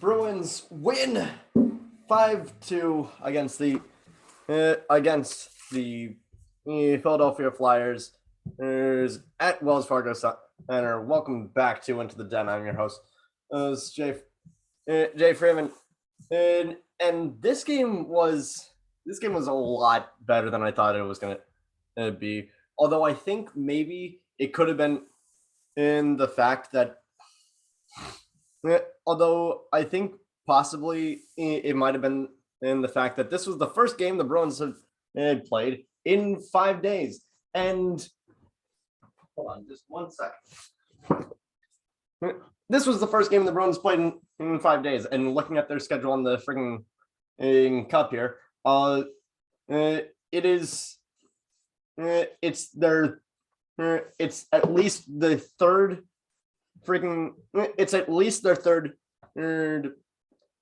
Bruins win 5-2 against the Philadelphia Flyers at Wells Fargo Center. Welcome back to Into the Den. I'm your host, Jay Freeman, and this game was a lot better than I thought it was going to be. Although I think maybe it could have been in the fact that. Although I think possibly it might have been in the fact that this was the first game the Bruins had played in 5 days. And hold on, just 1 second. This was the first game the Bruins played in 5 days. And looking at their schedule on the freaking cup here, it's at least the third. It's at least their third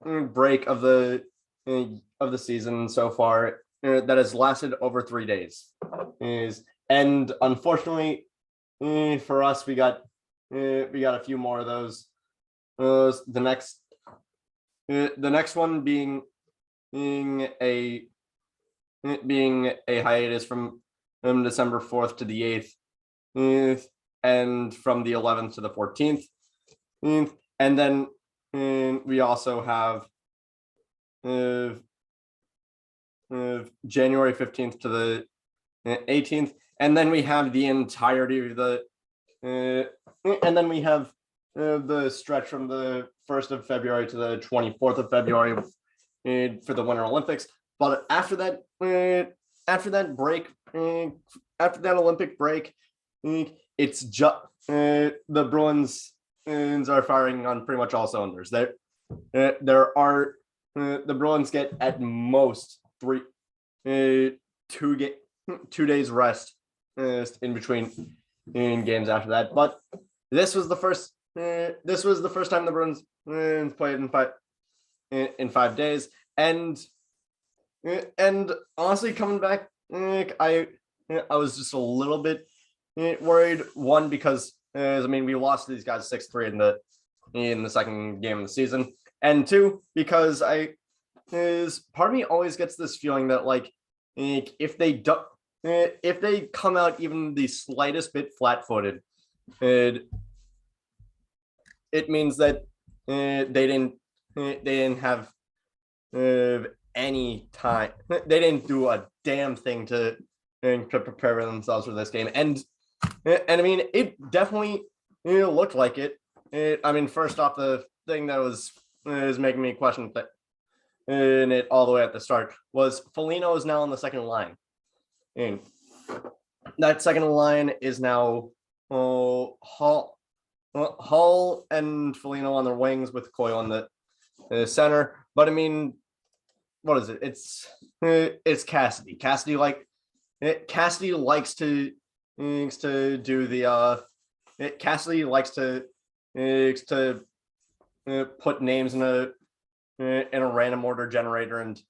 break of the season so far that has lasted over 3 days. And unfortunately for us, we got a few more of those. The next one being a hiatus from December 4th to the 8th. And from the 11th to the 14th. And then we also have January 15th to the 18th. And then we have the entirety of and then we have the stretch from the 1st of February to the 24th of February for the Winter Olympics. But after that break, after that Olympic break, it's just the Bruins are firing on pretty much all cylinders. The Bruins get at most 2 days rest in between games after that. But this was the first time the Bruins played in 5 days, and honestly, coming back, I was just a little bit worried. One, because we lost to these guys 6-3 in the second game of the season, and two, because part of me always gets this feeling that if they come out even the slightest bit flat-footed, it means that they didn't have any time. They didn't do a damn thing to prepare themselves for this game. And it definitely looked like it. First off, the thing that was making me question it all the way at the start was Foligno is now on the second line. And that second line is now Hall and Foligno on their wings with Coyle on the center. But what is it? It's Cassidy. Cassidy likes to do the Cassidy likes to put names in a random order generator and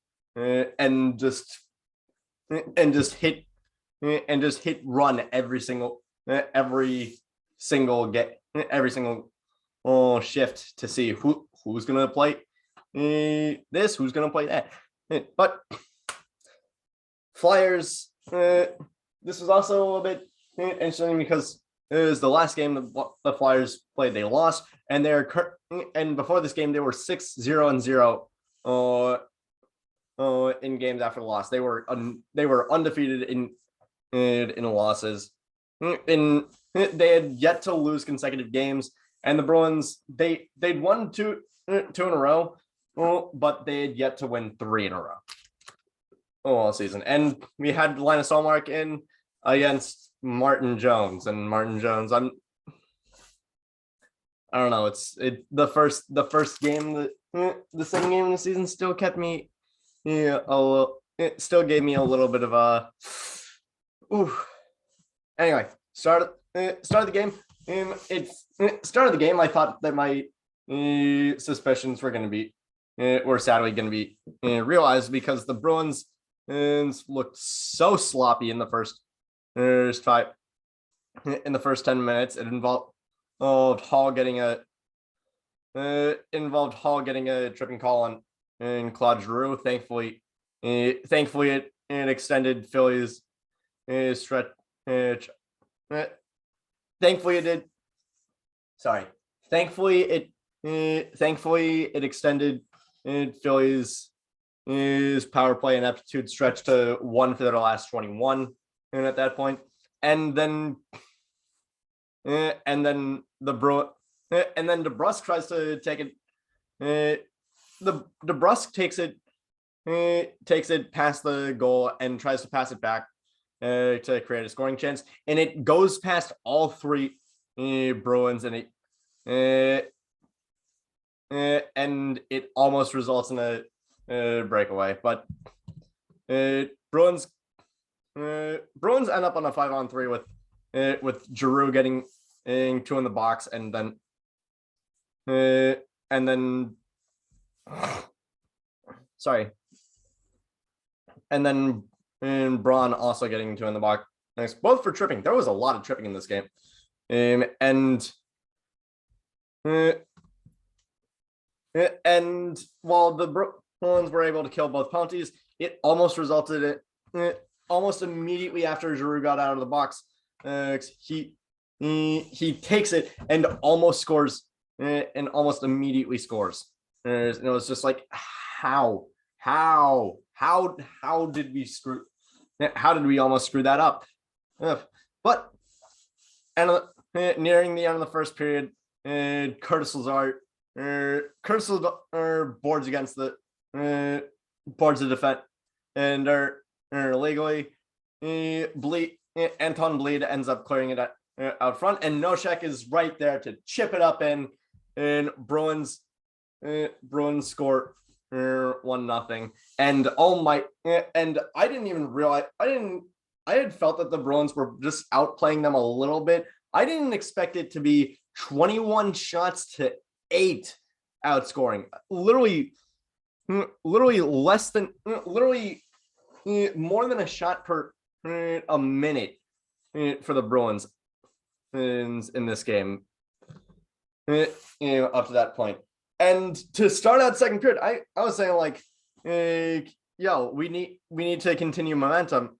just hit run every single shift to see who's gonna play who's gonna play that. But Flyers, this was also a little bit interesting because it was the last game the Flyers played. They lost, and and before this game they were 6-0-0 in games after the loss. They were undefeated in losses. They had yet to lose consecutive games, and the Bruins they'd won two in a row, but they had yet to win 3 in a row all season. And we had Linus Ullmark in against Martin Jones, and Martin Jones, I don't know. The first game, the second game of the season still kept me, it still gave me a little bit of a, Anyway, start of the game. Start of the game. I thought that my suspicions were sadly going to be realized, because the Bruins looked so sloppy in the first 10 minutes. It involved Hall getting a involved Hall getting a tripping call on and Claude Giroux. Thankfully, it extended Philly's stretch. Thankfully, it did. Sorry. Thankfully, it extended Philly's power play and aptitude stretch to 1 for their last 21, and at that point, and then DeBrusque tries to take it. The DeBrusque takes it past the goal and tries to pass it back to create a scoring chance, and it goes past all 3 Bruins, and it almost results in a breakaway. But Bruins end up on a 5-on-3 with Giroux getting 2 in the box, and then sorry, and then Braun also getting 2 in the box, both for tripping. There was a lot of tripping in this game, and while the Bruins were able to kill both penalties, it almost resulted in almost immediately after Giroux got out of the box. He takes it and almost scores, and almost immediately scores. And it was just like, how did we screw? How did we almost screw that up? But nearing the end of the first period, Curtis Lazar boards against the boards the defense and are illegally. Anton Bleed ends up clearing it out front, and Nosek is right there to chip it up in, and Bruins score 1-0. And I didn't even realize, I had felt that the Bruins were just outplaying them a little bit. I didn't expect it to be 21 shots to 8 outscoring. Literally more than a shot per a minute for the Bruins in this game, up to that point. And to start out second period, I was saying like, we need to continue momentum.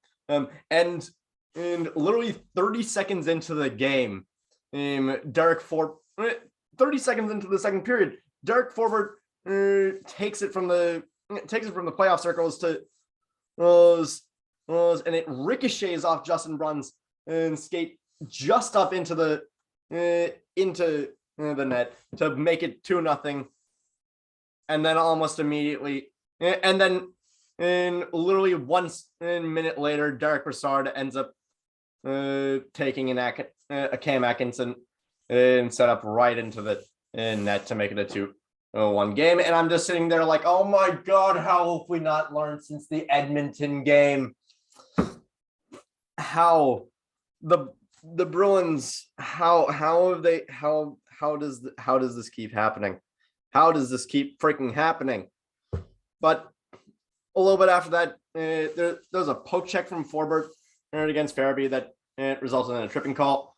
And literally 30 seconds into the game, 30 seconds into the second period, Derek Forbort takes it from the playoff circles to and it ricochets off Justin Brun's skate just up into the net to make it 2-0. And then almost immediately, and then literally 1 minute later, Derek Brassard ends up taking a Cam Atkinson and set up right into the net to make it a 2-1 game. And I'm just sitting there like, oh my God, how have we not learned since the Edmonton game? How the Bruins, how does this keep happening? How does this keep freaking happening? But a little bit after that, there was a poke check from Forbort against Farabee that resulted in a tripping call.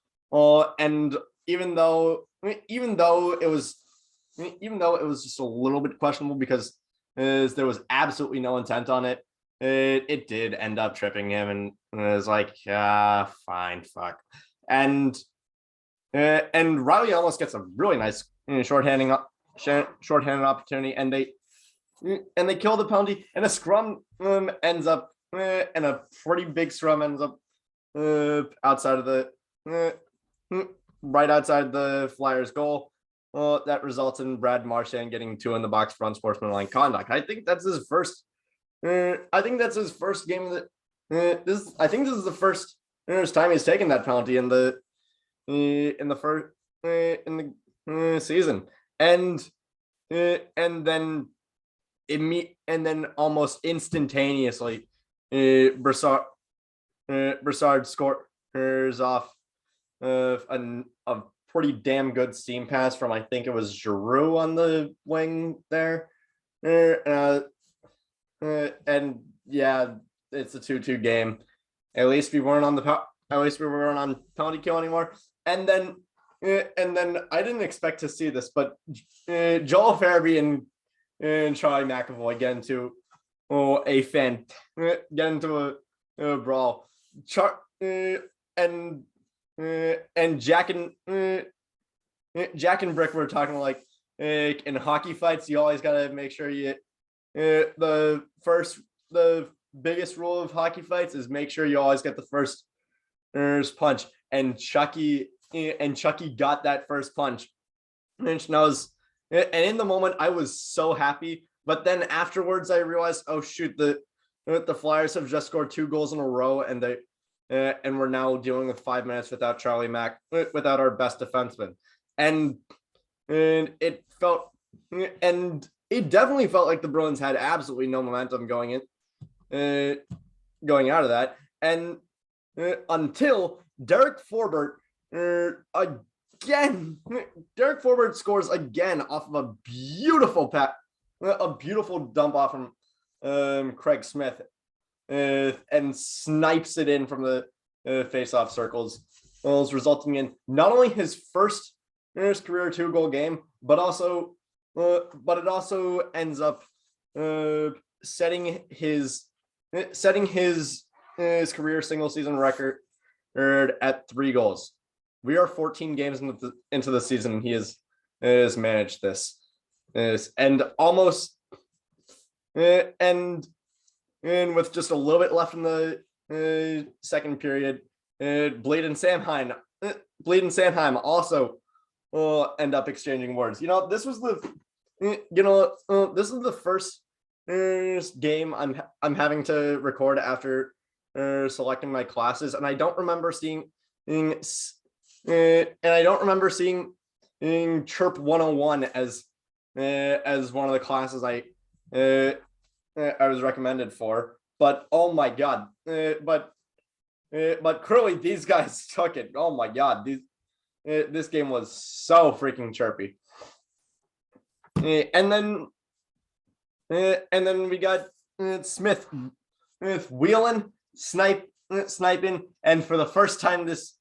And even though it was just a little bit questionable because there was absolutely no intent on it, it did end up tripping him, and it was like, fine, fuck. And Riley almost gets a really nice shorthanded opportunity, and they kill the penalty, and a scrum ends up, and a pretty big scrum ends up outside of the right outside the Flyers' goal. That results in Brad Marchand getting 2 in the box for unsportsmanlike conduct. I think that's his first. I think that's his first game of the. I think this is the first time he's taken that penalty in the season, and then almost instantaneously, Brassard scores off a pretty damn good seam pass from, I think it was Giroux on the wing there, and yeah, it's a 2-2 game. At least we weren't on penalty kill anymore. And then and then I didn't expect to see this, but Joel Farabee and Charlie McAvoy get into a brawl. And Jack and Brick were talking like in hockey fights, you always got to make sure you the biggest rule of hockey fights is make sure you always get the first punch. And Chucky got that first punch. And in the moment I was so happy, but then afterwards I realized, oh shoot, the Flyers have just scored 2 goals in a row, and we're now dealing with 5 minutes without without our best defenseman. And it definitely felt like the Bruins had absolutely no momentum going out of that. And until Derek Forbort scores again off of a beautiful dump off from Craig Smith, and snipes it in from the face-off circles, resulting in not only his first career 2-goal game, but it also ends up setting his career single season record at 3 goals. We are 14 games into the season, and he has managed this. And almost and with just a little bit left in the second period, Blade and Samheim also end up exchanging words. This was the first game I'm having to record after selecting my classes, and I don't remember seeing CHRP 101 as one of the classes I was recommended for. But oh my god, but clearly these guys took it. Oh my god, this game was so freaking chirpy. And then we got Smith wheeling, sniping, and for the first time this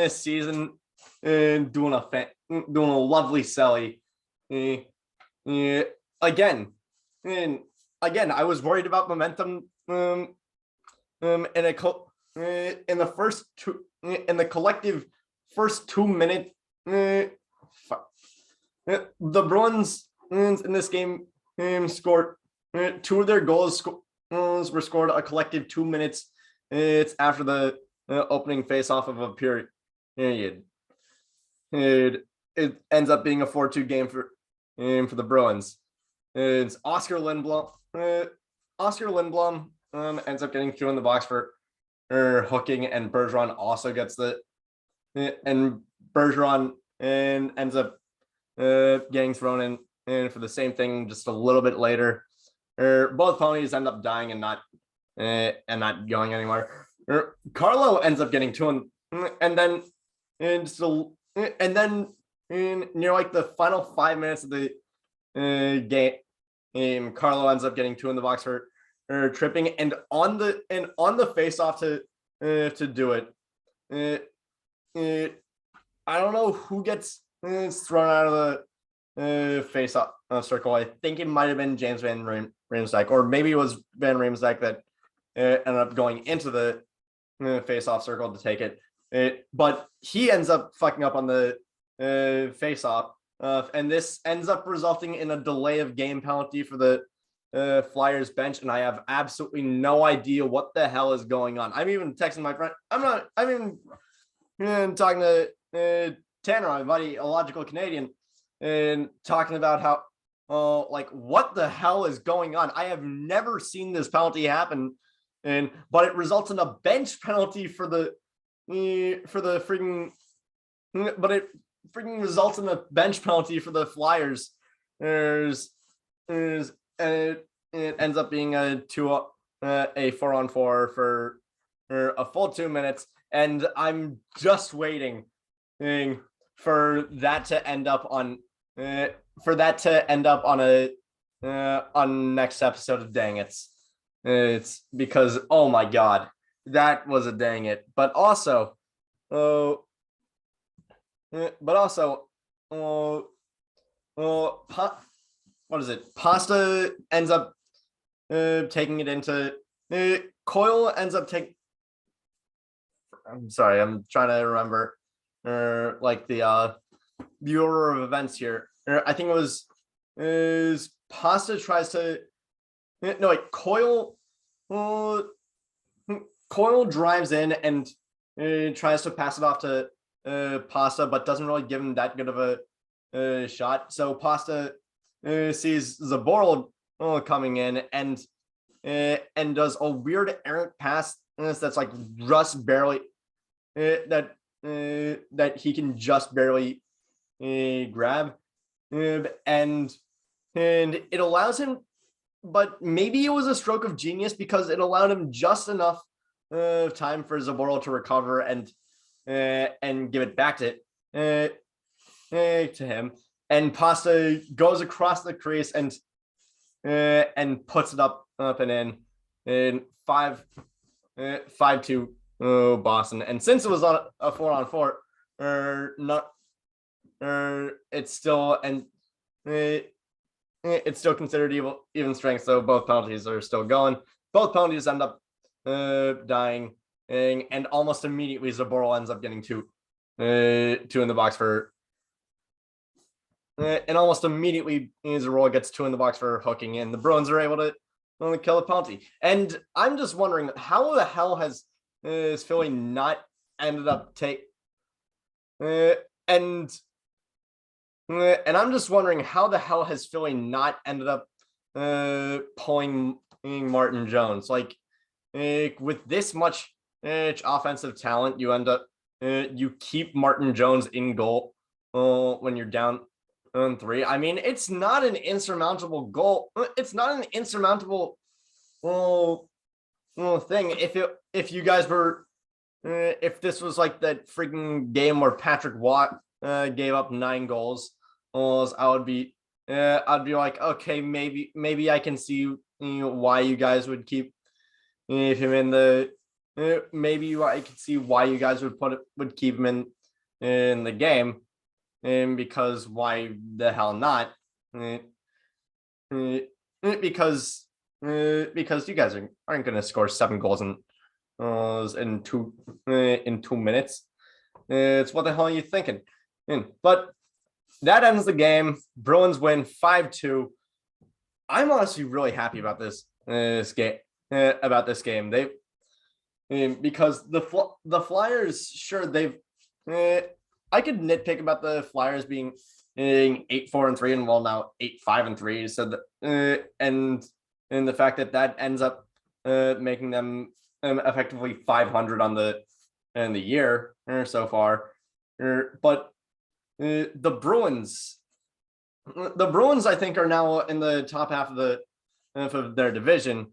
season, doing a lovely celly. Again, I was worried about momentum in the collective first 2 minutes. The Bruins in this game scored 2 of their goals were scored a collective 2 minutes after the opening face-off of a period. It ends up being a 4-2 game for the Bruins. It's Oscar Lindblom. Ends up getting 2 in the box for hooking, and Bergeron also gets Bergeron ends up getting thrown in for the same thing just a little bit later. Both ponies end up dying and not going anywhere. Carlo ends up getting 2, and then near like the final 5 minutes of the game, Carlo ends up getting 2 in the box for tripping, and on the face-off to do it. I don't know who gets thrown out of the face-off circle. I think it might have been James Van Riemsdyk, or maybe it was Van Riemsdyk that ended up going into the face-off circle to take it. But he ends up fucking up on the face-off, and this ends up resulting in a delay of game penalty for the Flyers bench, and I have absolutely no idea what the hell is going on. I'm even texting my friend. I'm even talking to Tanner, my buddy, a logical Canadian, and talking about how what the hell is going on. I have never seen this penalty happen, but it results in a bench penalty for the freaking, but it freaking results in a bench penalty for the Flyers. It ends up being a 4-on-4 for a full 2 minutes, and I'm just waiting for that to end up on on next episode of Dang It's because, oh my god, that was a dang it. But also, but also, uh, what is it? Pasta ends up taking it into Coyle ends up taking. I'm sorry, I'm trying to remember, like the order of events here. I think it was is Pasta tries to no like uh, Coyle drives in and tries to pass it off to Pasta, but doesn't really give him that good of a shot. So Pasta sees Zaboral coming in and does a weird errant pass that's like just barely that he can just barely grab, and it allows him. But maybe it was a stroke of genius because it allowed him just enough time for Zaboral to recover and give it back to him. And Pasta goes across the crease and puts it up and in 5-2 Boston. And since it was on a 4-on-4, not it's still it's still considered even strength. So both penalties are still going. Both penalties end up dying, and almost immediately Zaboral ends up getting two in the box for. And almost immediately, Zaboral gets two in the box for hooking in. The Bruins are able to only kill a penalty. And I'm just wondering, how the hell has Philly not ended up and I'm just wondering how the hell has Philly not ended up pulling Martin Jones? Like with this much offensive talent, you end up you keep Martin Jones in goal when you're down on 3. I mean, it's not an insurmountable goal. It's not an insurmountable thing. If you guys were if this was like that freaking game where Patrick Watt gave up 9 goals, I would be I'd be like, okay, maybe I can see why you guys would keep him in the maybe I could see why you guys would keep him in the game. And because why the hell not? Because you guys aren't going to score 7 goals in 2 minutes. It's what the hell are you thinking? But that ends the game. Bruins win 5-2. I'm honestly really happy about this game. They because the Flyers, sure, they've. I could nitpick about the Flyers being 8-4-3 and well now 8-5-3. So and the fact that ends up making them effectively 500 on the year so far. But the Bruins, I think, are now in the top half of their division,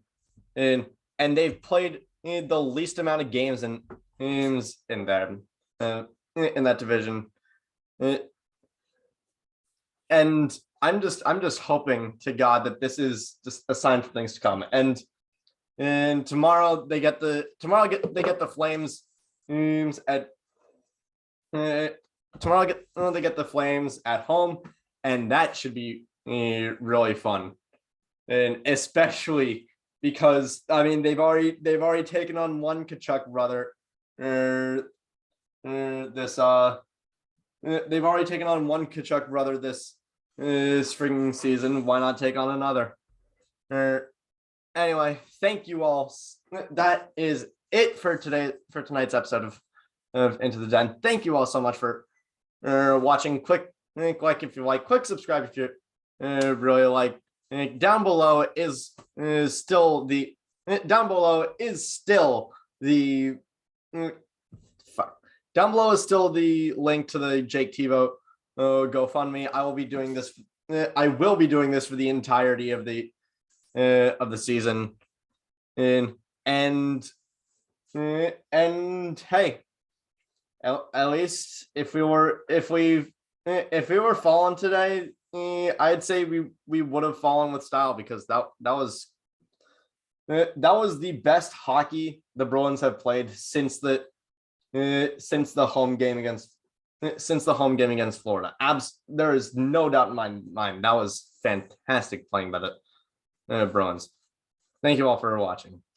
and they've played the least amount of games in them. In that division, and I'm just hoping to God that this is just a sign for things to come. And tomorrow they get the Flames at tomorrow they get the Flames at home, and that should be really fun, and especially because I mean they've already taken on one Kachuk brother. They've already taken on one Kachuk brother this spring season. Why not take on another? Anyway, thank you all. That is it for tonight's episode of Into the Den. Thank you all so much for watching. Click like if you like. Click subscribe if you really like. Down below is still the link to the Jake Tivo GoFundMe. I will be doing this for the entirety of the season. And hey, at least if we were falling today, I'd say we would have fallen with style, because that was the best hockey the Bruins have played since the home game against since the home game against Florida. There is no doubt in my mind that was fantastic playing by the Bruins. Thank you all for watching.